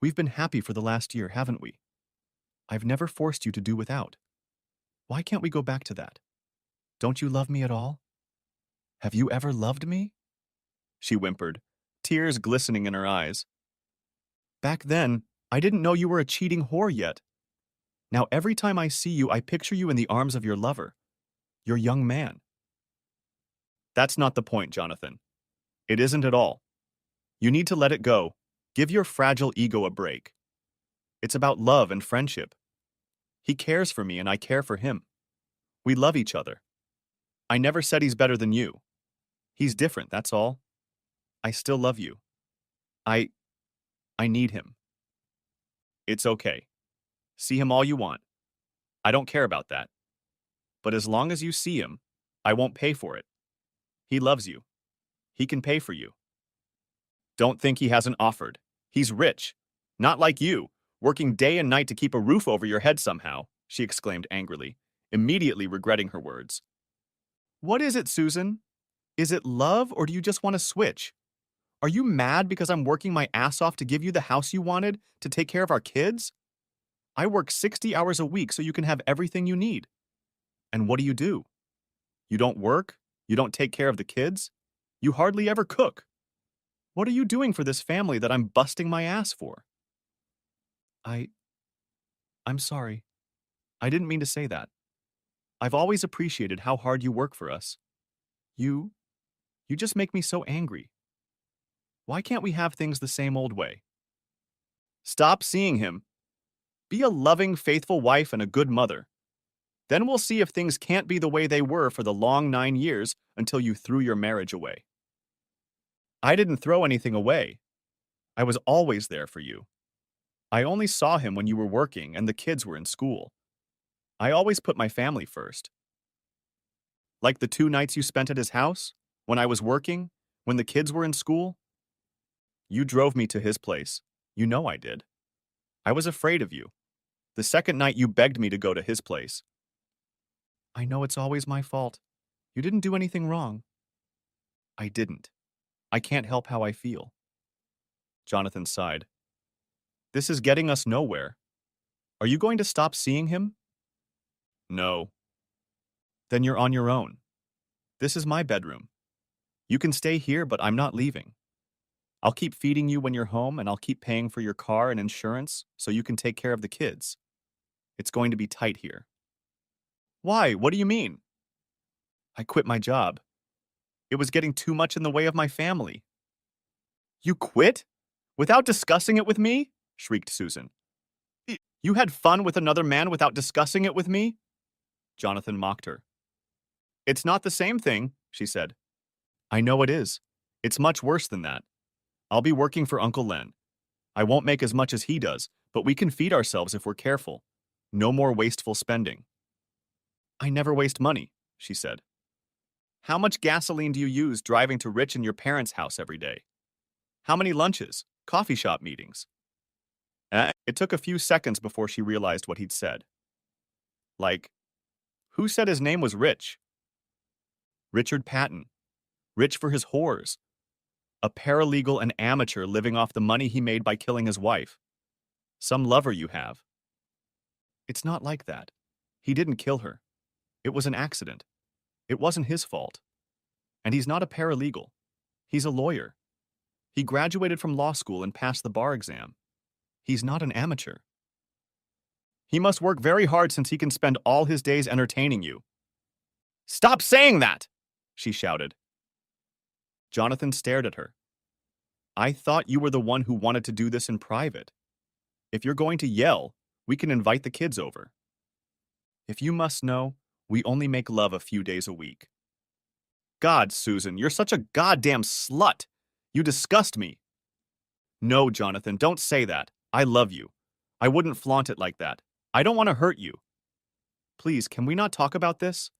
We've been happy for the last year, haven't we? I've never forced you to do without. Why can't we go back to that? Don't you love me at all? Have you ever loved me? She whimpered, tears glistening in her eyes. Back then, I didn't know you were a cheating whore yet. Now every time I see you, I picture you in the arms of your lover, your young man. That's not the point, Jonathan. It isn't at all. You need to let it go. Give your fragile ego a break. It's about love and friendship. He cares for me and I care for him. We love each other. I never said he's better than you. He's different, that's all. I still love you. I I need him. It's okay. See him all you want. I don't care about that. But as long as you see him, I won't pay for it. He loves you. He can pay for you. Don't think he hasn't offered. He's rich. Not like you, working day and night to keep a roof over your head somehow, she exclaimed angrily, immediately regretting her words. What is it, Susan? Is it love or do you just want to switch? Are you mad because I'm working my ass off to give you the house you wanted, to take care of our kids? I work 60 hours a week so you can have everything you need. And what do? You don't work? You don't take care of the kids? You hardly ever cook. What are you doing for this family that I'm busting my ass for? I... I'm sorry. I didn't mean to say that. I've always appreciated how hard you work for us. You just make me so angry. Why can't we have things the same old way? Stop seeing him. Be a loving, faithful wife and a good mother. Then we'll see if things can't be the way they were for the long 9 years until you threw your marriage away. I didn't throw anything away. I was always there for you. I only saw him when you were working and the kids were in school. I always put my family first. Like the 2 nights you spent at his house, when I was working, when the kids were in school. You drove me to his place. You know I did. I was afraid of you. The second night you begged me to go to his place. I know it's always my fault. You didn't do anything wrong. I didn't. I can't help how I feel. Jonathan sighed. This is getting us nowhere. Are you going to stop seeing him? No. Then you're on your own. This is my bedroom. You can stay here, but I'm not leaving. I'll keep feeding you when you're home, and I'll keep paying for your car and insurance so you can take care of the kids. It's going to be tight here. Why? What do you mean? I quit my job. It was getting too much in the way of my family. You quit? Without discussing it with me? Shrieked Susan. You had fun with another man without discussing it with me? Jonathan mocked her. It's not the same thing, she said. I know it is. It's much worse than that. I'll be working for Uncle Len. I won't make as much as he does, but we can feed ourselves if we're careful. No more wasteful spending. I never waste money, she said. How much gasoline do you use driving to Rich and your parents' house every day? How many lunches, coffee shop meetings? It took a few seconds before she realized what he'd said. Like, who said his name was Rich? Richard Patton. Rich for his whores. A paralegal and amateur living off the money he made by killing his wife. Some lover you have. It's not like that. He didn't kill her. It was an accident. It wasn't his fault. And he's not a paralegal. He's a lawyer. He graduated from law school and passed the bar exam. He's not an amateur. He must work very hard since he can spend all his days entertaining you. Stop saying that! She shouted. Jonathan stared at her. I thought you were the one who wanted to do this in private. If you're going to yell, we can invite the kids over. If you must know, we only make love a few days a week. God, Susan, you're such a goddamn slut. You disgust me. No, Jonathan, don't say that. I love you. I wouldn't flaunt it like that. I don't want to hurt you. Please, can we not talk about this?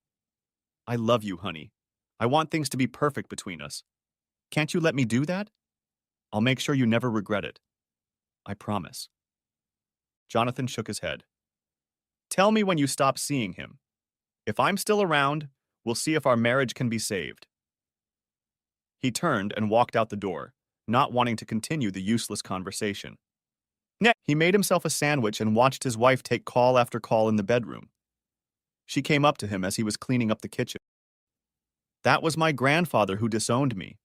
I love you, honey. I want things to be perfect between us. Can't you let me do that? I'll make sure you never regret it. I promise. Jonathan shook his head. Tell me when you stop seeing him. If I'm still around, we'll see if our marriage can be saved. He turned and walked out the door, not wanting to continue the useless conversation. He made himself a sandwich and watched his wife take call after call in the bedroom. She came up to him as he was cleaning up the kitchen. That was my grandfather who disowned me.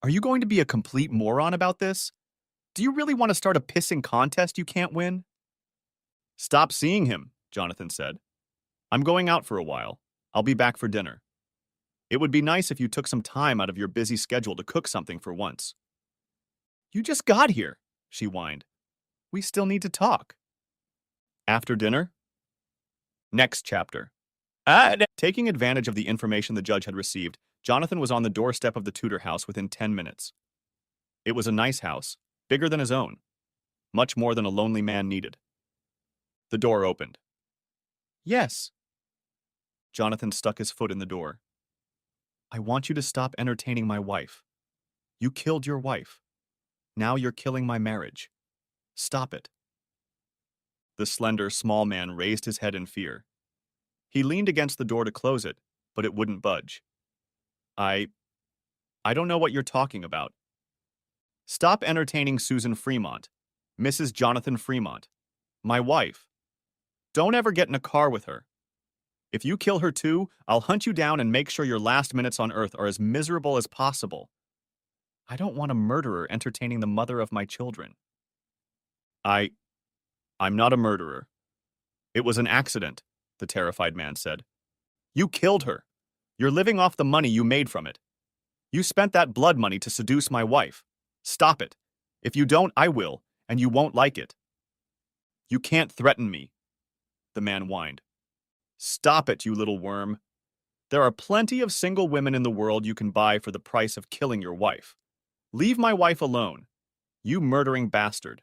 Are you going to be a complete moron about this? Do you really want to start a pissing contest you can't win? Stop seeing him, Jonathan said. I'm going out for a while. I'll be back for dinner. It would be nice if you took some time out of your busy schedule to cook something for once. You just got here, she whined. We still need to talk. After dinner? Next chapter. Taking advantage of the information the judge had received, Jonathan was on the doorstep of the Tudor house within 10 minutes. It was a nice house, bigger than his own, much more than a lonely man needed. The door opened. Yes. Jonathan stuck his foot in the door. I want you to stop entertaining my wife. You killed your wife. Now you're killing my marriage. Stop it. The slender, small man raised his head in fear. He leaned against the door to close it, but it wouldn't budge. I don't know what you're talking about. Stop entertaining Susan Fremont, Mrs. Jonathan Fremont, my wife. Don't ever get in a car with her. If you kill her too, I'll hunt you down and make sure your last minutes on Earth are as miserable as possible. I don't want a murderer entertaining the mother of my children. I'm not a murderer. It was an accident, the terrified man said. You killed her. You're living off the money you made from it. You spent that blood money to seduce my wife. Stop it. If you don't, I will, and you won't like it. You can't threaten me, the man whined. Stop it, you little worm. There are plenty of single women in the world you can buy for the price of killing your wife. Leave my wife alone, you murdering bastard.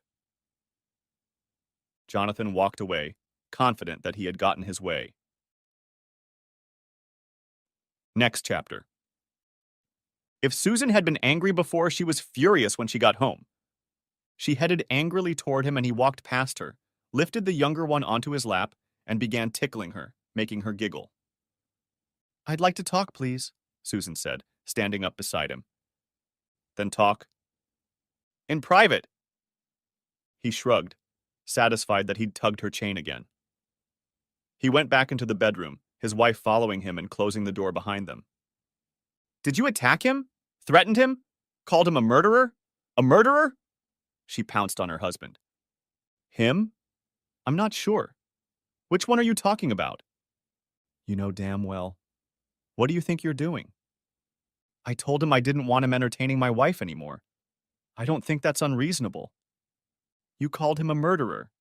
Jonathan walked away, confident that he had gotten his way. Next chapter. If Susan had been angry before, she was furious when she got home. She headed angrily toward him and he walked past her, lifted the younger one onto his lap, and began tickling her, making her giggle. I'd like to talk, please, Susan said, standing up beside him. Then talk. In private. He shrugged, satisfied that he'd tugged her chain again. He went back into the bedroom, his wife following him and closing the door behind them. Did you attack him? Threatened him? Called him a murderer? A murderer? She pounced on her husband. Him? I'm not sure. Which one are you talking about? You know damn well. What do you think you're doing? I told him I didn't want him entertaining my wife anymore. I don't think that's unreasonable. You called him a murderer.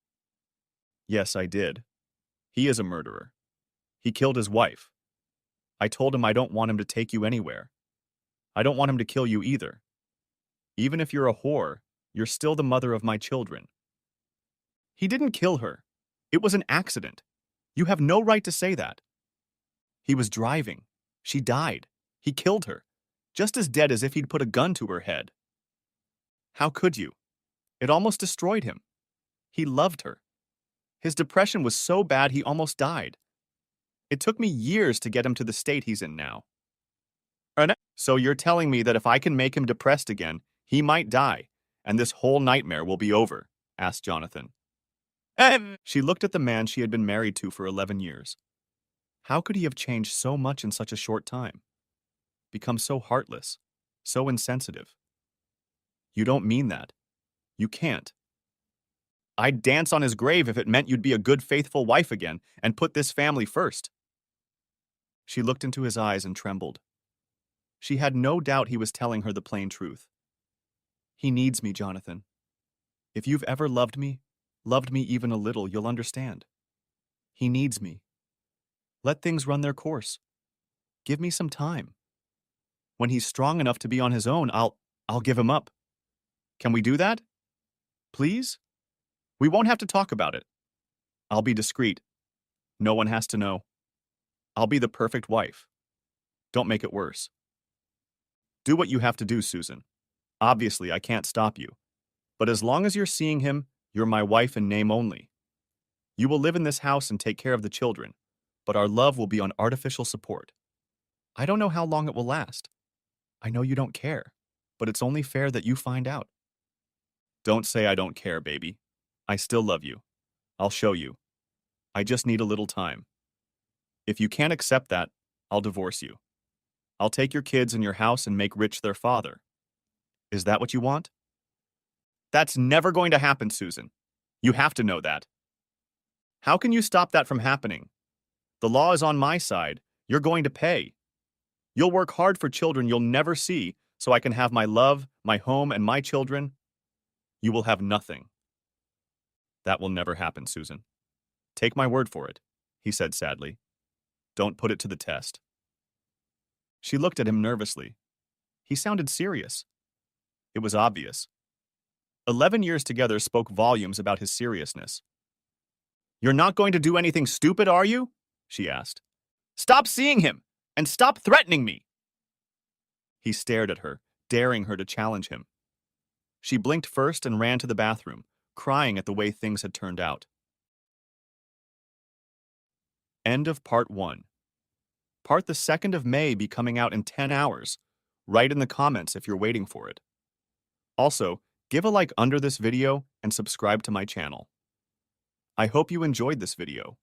Yes, I did. He is a murderer. He killed his wife. I told him I don't want him to take you anywhere. I don't want him to kill you either. Even if you're a whore, you're still the mother of my children. He didn't kill her. It was an accident. You have no right to say that. He was driving. She died. He killed her, just as dead as if he'd put a gun to her head. How could you? It almost destroyed him. He loved her. His depression was so bad he almost died. It took me years to get him to the state he's in now. So you're telling me that if I can make him depressed again, he might die, and this whole nightmare will be over? Asked Jonathan. She looked at the man she had been married to for 11 years. How could he have changed so much in such a short time? Become so heartless, so insensitive? You don't mean that. You can't. I'd dance on his grave if it meant you'd be a good, faithful wife again and put this family first. She looked into his eyes and trembled. She had no doubt he was telling her the plain truth. He needs me, Jonathan. If you've ever loved me even a little, you'll understand. He needs me. Let things run their course. Give me some time. When he's strong enough to be on his own, I'll give him up. Can we do that? Please? We won't have to talk about it. I'll be discreet. No one has to know. I'll be the perfect wife. Don't make it worse. Do what you have to do, Susan. Obviously, I can't stop you. But as long as you're seeing him, you're my wife in name only. You will live in this house and take care of the children, but our love will be on artificial support. I don't know how long it will last. I know you don't care, but it's only fair that you find out. Don't say I don't care, baby. I still love you. I'll show you. I just need a little time. If you can't accept that, I'll divorce you. I'll take your kids and your house and make rich their father. Is that what you want? That's never going to happen, Susan. You have to know that. How can you stop that from happening? The law is on my side. You're going to pay. You'll work hard for children you'll never see so I can have my love, my home, and my children. You will have nothing. That will never happen, Susan. Take my word for it, he said sadly. Don't put it to the test. She looked at him nervously. He sounded serious. It was obvious. 11 years together spoke volumes about his seriousness. You're not going to do anything stupid, are you? She asked. Stop seeing him, and stop threatening me. He stared at her, daring her to challenge him. She blinked first and ran to the bathroom, crying at the way things had turned out. End of part 1. Part the 2nd of May be coming out in 10 hours. Write in the comments if you're waiting for it. Also, give a like under this video and subscribe to my channel. I hope you enjoyed this video.